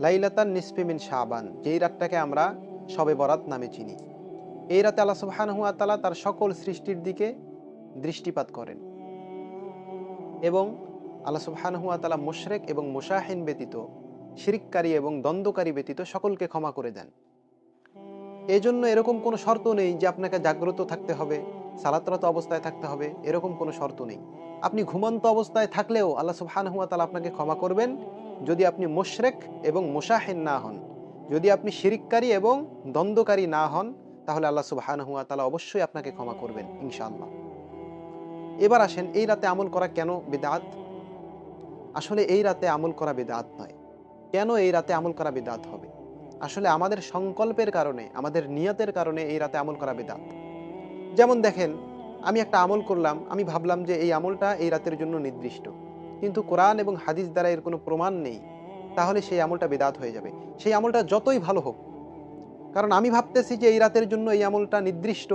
লাইলাতান নিসফি মিন শাবান, যেই রাতটাকে আমরা শবে বরাত নামে চিনি। এই রাতে আল্লাহ সুবহানাহু ওয়া তাআলা তার সকল সৃষ্টির দিকে দৃষ্টিপাত করেন এবং আল্লাহ সুবহানাহু ওয়া তাআলা মুশরিক এবং মুশাহিন ব্যতীত, শিরককারী এবং দ্বন্দ্বকারী ব্যতীত সকলকে ক্ষমা করে দেন। এজন্য এরকম কোনো শর্ত নেই যে আপনাকে জাগ্রত থাকতে হবে, সালাতরত অবস্থায় থাকতে হবে, এরকম কোনো শর্ত নেই। আপনি ঘুমন্ত অবস্থায় থাকলেও আল্লাহ সুবহানাহু ওয়া তাআলা আপনাকে ক্ষমা করবেন, যদি আপনি মুশরিক এবং মুশাহিন না হন। যদি আপনি শিরককারী এবং দ্বন্দ্বকারী না হন, তাহলে আল্লাহ সুবহানাহু ওয়া তাআলা অবশ্যই আপনাকে ক্ষমা করবেন ইনশাআল্লাহ। এবার আসেন, এই রাতে আমল করা কেন বিদআত? আসলে এই রাতে আমল করা বিদআত নয়। কেন এই রাতে আমল করা বিদআত হবে? আসলে আমাদের সংকল্পের কারণে, আমাদের নিয়তের কারণে এই রাতে আমল করা বিদআত। যেমন দেখেন, আমি একটা আমল করলাম, আমি ভাবলাম যে এই আমলটা এই রাতের জন্য নির্দিষ্ট। কিন্তু কোরআন এবং হাদিস দ্বারা এর কোনো প্রমাণ নেই। তাহলে সেই আমলটা বিদআত হয়ে যাবে। সেই আমলটা যতই ভালো হোক। কারণ আমি ভাবতেছি যে এই রাতের জন্য এই আমলটা নির্দিষ্ট,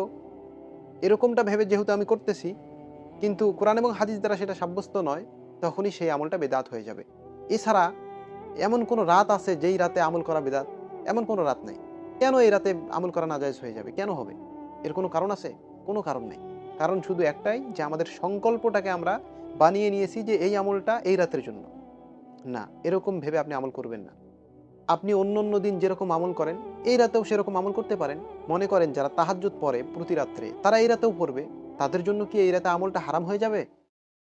এরকমটা ভেবে যেহেতু আমি করতেছি, কিন্তু কোরআন এবং হাদিস দ্বারা সেটা সাব্যস্ত নয়, তখনই সেই আমলটা বিদআত হয়ে যাবে। এছাড়া এমন কোনো রাত আছে যেই রাতে আমল করা বিদআত? এমন কোনো রাত নাই। কেন এই রাতে আমল করা নাজায়েজ হয়ে যাবে? কেন হবে? এর কোনো কারণ আছে? কোনো কারণ নেই। কারণ শুধু একটাই, যে আমাদের সংকল্পটাকে আমরা বানিয়ে নিয়েছি যে এই আমলটা এই রাতের জন্য। না, এরকম ভেবে আপনি আমল করবেন না। আপনি অন্য দিন যেরকম আমল করেন, এই রাতেও সেরকম আমল করতে পারেন। মনে করেন যারা তাহাজ্জুদ পড়ে প্রতি রাত্রে, তারা এই রাতেও পড়বে। তাদের জন্য কি এই রাতে আমলটা হারাম হয়ে যাবে?